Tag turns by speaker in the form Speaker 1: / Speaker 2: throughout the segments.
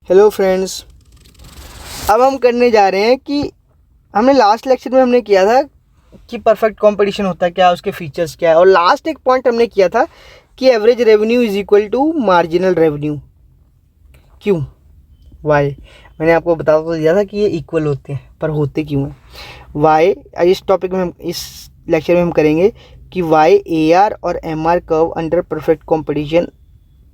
Speaker 1: Hello friends, अब हम करने जा रहे हैं कि हमने लास्ट लेक्चर में हमने किया था कि परफेक्ट कंपटीशन होता है क्या, उसके फीचर्स क्या है, और लास्ट एक पॉइंट हमने किया था कि average revenue is equal to marginal revenue. क्यों, वाई? मैंने आपको बता तो दिया था कि ये इक्वल होते हैं, पर होते क्यों हैं, वाई? इस टॉपिक में हम इस लेक्चर में हम करेंगे कि वाई ए आर और M R curve under perfect competition,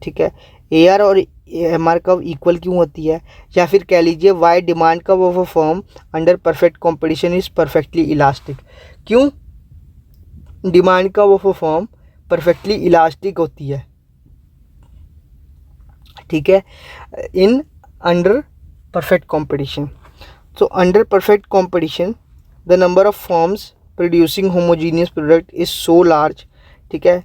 Speaker 1: ठीक है, ए आर और एम आर कर्व इक्वल क्यों होती है, या फिर कह लीजिए why demand curve of a firm under perfect competition is perfectly elastic. क्यों demand curve of a firm perfectly elastic होती है, ठीक है, in under perfect competition. So under perfect competition the number of firms producing homogeneous product is so large, ठीक है।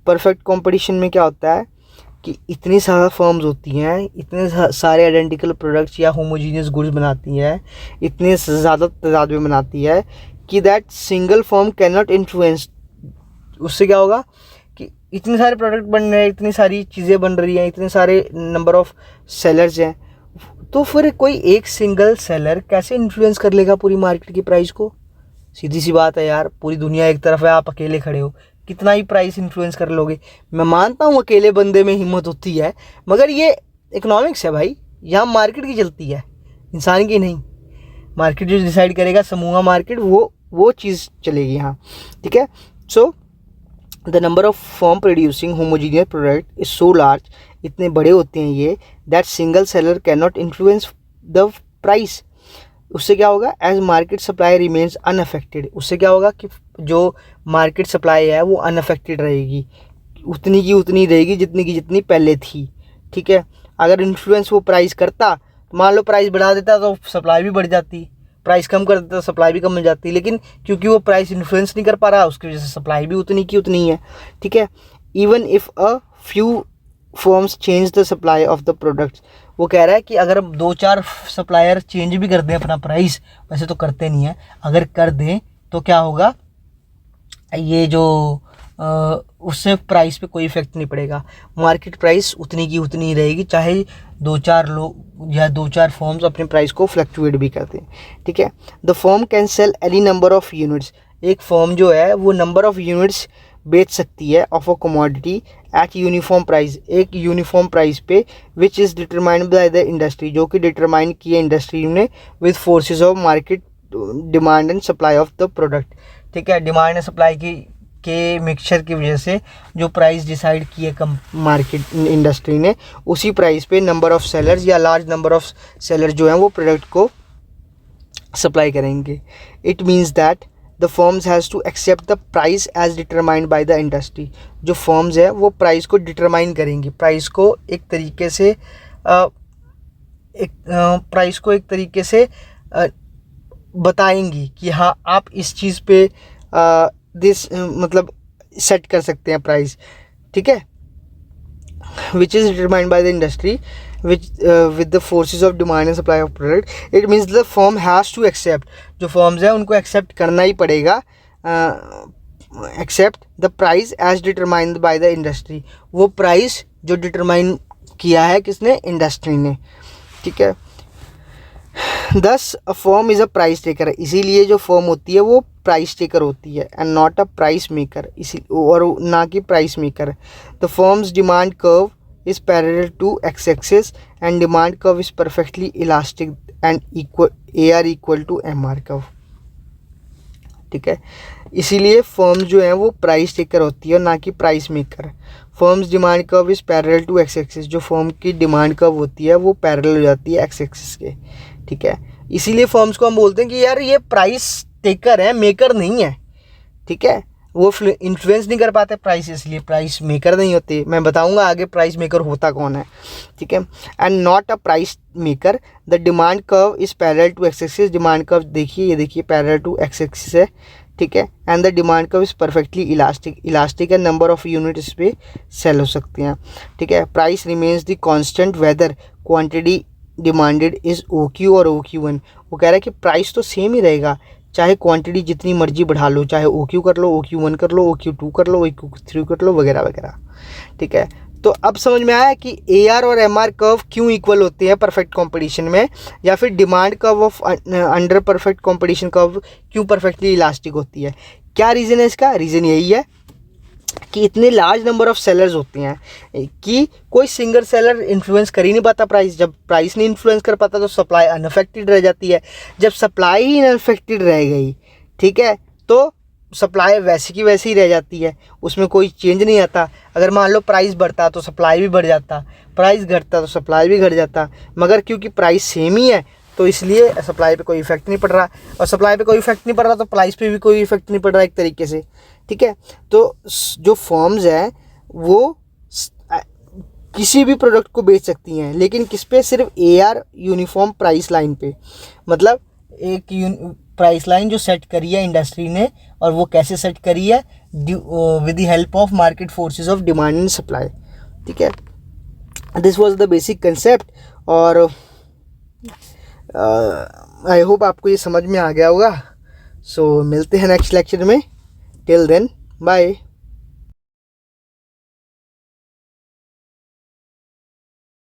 Speaker 1: Perfect competition में क्या होता है कि इतनी सारा फर्म्स होती हैं, इतने सारे आइडेंटिकल प्रोडक्ट्स या होमोजीनियस गुड्स बनाती हैं, इतने ज़्यादा तादाद में बनाती है कि that single firm can not influence. उससे क्या होगा कि इतने सारे प्रोडक्ट बन रहे हैं, इतनी सारी चीज़ें बन रही हैं, इतने सारे नंबर ऑफ सेलर्स हैं, तो फिर कोई एक सिंगल सेलर कैसे इन्फ्लुएंस कर लेगा पूरी मार्केट की प्राइस को? सीधी सी बात है यार, पूरी दुनिया एक तरफ है, आप अकेले खड़े हो, कितना ही प्राइस इन्फ्लुएंस कर लोगे? मैं मानता हूँ अकेले बंदे में हिम्मत होती है, मगर ये इकोनॉमिक्स है भाई, यहाँ मार्केट की चलती है, इंसान की नहीं। मार्केट जो डिसाइड करेगा, समूह मार्केट, वो चीज़ चलेगी यहाँ, ठीक है। So the number of firm producing homogeneous product is so large, इतने बड़े होते हैं ये, that single seller can not influence the price. उससे क्या होगा, as market supply remains unaffected. उससे क्या होगा कि जो मार्केट सप्लाई है वो अनअफेक्टेड रहेगी, उतनी की उतनी रहेगी जितनी की जितनी पहले थी, ठीक है। अगर इन्फ्लुएंस वो प्राइस करता, तो मान लो प्राइस बढ़ा देता तो सप्लाई भी बढ़ जाती, प्राइस कम कर देता तो सप्लाई भी कम मिल जाती, लेकिन क्योंकि वो प्राइस इन्फ्लुएंस नहीं कर पा रहा, उसकी वजह से सप्लाई भी उतनी की उतनी है, ठीक है। Even if a few firms change the supply of the products, वो कह रहा है कि अगर दो चार सप्लायर चेंज भी कर दें अपना प्राइस, वैसे तो करते नहीं है, अगर कर दें तो क्या होगा, ये जो उससे प्राइस पे कोई इफेक्ट नहीं पड़ेगा, मार्केट प्राइस उतनी की उतनी रहेगी, चाहे दो चार लोग या दो चार फर्म्स अपने प्राइस को फ्लक्चुएट भी करते हैं, ठीक है। The firm can sell any number of units, एक फर्म जो है वो नंबर ऑफ यूनिट्स बेच सकती है of a commodity eight uniform price, एक यूनिफॉर्म प्राइस पे, विच is determined by the industry, जो कि डिटरमाइन किया इंडस्ट्री ने with forces of market demand and supply of the product, ठीक है। डिमांड एंड सप्लाई के मिक्सचर की वजह से जो प्राइस डिसाइड की है मार्केट इंडस्ट्री ने, उसी प्राइस पे नंबर ऑफ सेलर्स या लार्ज नंबर ऑफ सेलर जो हैं वो प्रोडक्ट को सप्लाई करेंगे। It means that the firms has to accept the price as determined by the industry, जो फर्म्स है वो प्राइस को डिटरमाइन करेंगी, प्राइस को एक तरीके से बताएंगी कि हाँ आप इस चीज़ पे मतलब सेट कर सकते हैं प्राइस, ठीक है, which is determined by the industry which with the forces of demand and supply of product. It means the firm has to accept, जो फर्म्स हैं उनको एक्सेप्ट करना ही पड़ेगा, accept the price as determined by the industry, वो price जो determine किया है किसने, इंडस्ट्री ने, ठीक है। Thus a firm is a price taker, इसीलिए जो फर्म होती है वो प्राइस टेकर होती है, and not a price maker, इसी और ना कि price maker. The firms demand curve is parallel to X axis and demand curve is perfectly elastic and equal A R equal to M R curve, ठीक है। इसीलिए firms जो हैं वो प्राइस टेकर होती है ना कि price maker. Firms demand curve is parallel to X axis, जो फर्म की डिमांड कर्व होती है वो पैरेलल हो जाती है एक्स एक्सिस के, ठीक है। इसीलिए फर्म्स को हम बोलते हैं कि यार ये प्राइस टेकर है, मेकर नहीं है, ठीक है, वो इन्फ्लुएंस नहीं कर पाते प्राइस, इसलिए प्राइस मेकर नहीं होते। मैं बताऊंगा आगे प्राइस मेकर होता कौन है, ठीक है। And not a price maker, the demand curve is parallel to X axis, demand curve देखिए, ये देखिए पैरेलल टू एक्स एक्सिस है, ठीक है। And the demand curve is perfectly elastic, elastic है, नंबर ऑफ यूनिट इस पर सेल हो सकते हैं, ठीक है। Price remains the constant whether quantity demanded is O Q और ओ क्यू वन। वो कह रहा है कि प्राइस तो सेम ही रहेगा, चाहे क्वांटिटी जितनी मर्जी बढ़ा लो, चाहे ओ क्यू कर लो, ओ क्यू वन कर लो, ओ क्यू टू कर लो, ओ क्यू थ्री कर लो, वगैरह वगैरह, ठीक है। तो अब समझ में आया कि AR और MR कर्व क्यों इक्वल होते हैं परफेक्ट कंपटीशन में, या फिर demand curve of under perfect competition curve क्यों परफेक्टली इलास्टिक होती है। क्या रीज़न है इसका? रीज़न यही है कि इतने लार्ज नंबर ऑफ सेलर्स होते हैं कि कोई सिंगल सेलर इन्फ्लुएंस कर ही नहीं पाता प्राइस। जब प्राइस नहीं इन्फ्लुएंस कर पाता तो सप्लाई अनअफेक्टेड रह जाती है। जब सप्लाई ही अनअफेक्टेड रह गई, ठीक है, तो सप्लाई वैसी की वैसी ही रह जाती है, उसमें कोई चेंज नहीं आता। अगर मान लो प्राइस बढ़ता तो सप्लाई भी बढ़ जाता, प्राइस घटता तो सप्लाई भी घट जाता, मगर क्योंकि प्राइस सेम ही है तो इसलिए सप्लाई पे कोई इफेक्ट नहीं पड़ रहा, और सप्लाई पे कोई इफेक्ट नहीं पड़ रहा तो प्राइस पे भी कोई इफेक्ट नहीं पड़ रहा एक तरीके से, ठीक है। तो जो फर्म्स हैं वो किसी भी प्रोडक्ट को बेच सकती हैं, लेकिन किस पे? सिर्फ AR यूनिफॉर्म प्राइस लाइन पे। मतलब एक प्राइस लाइन जो सेट करी है इंडस्ट्री ने, और वो कैसे सेट करी है? With the help of market forces of demand and supply, ठीक है। This was the basic concept, और आई होप आपको ये समझ में आ गया होगा। सो मिलते हैं नेक्स्ट लेक्चर में। Till then bye.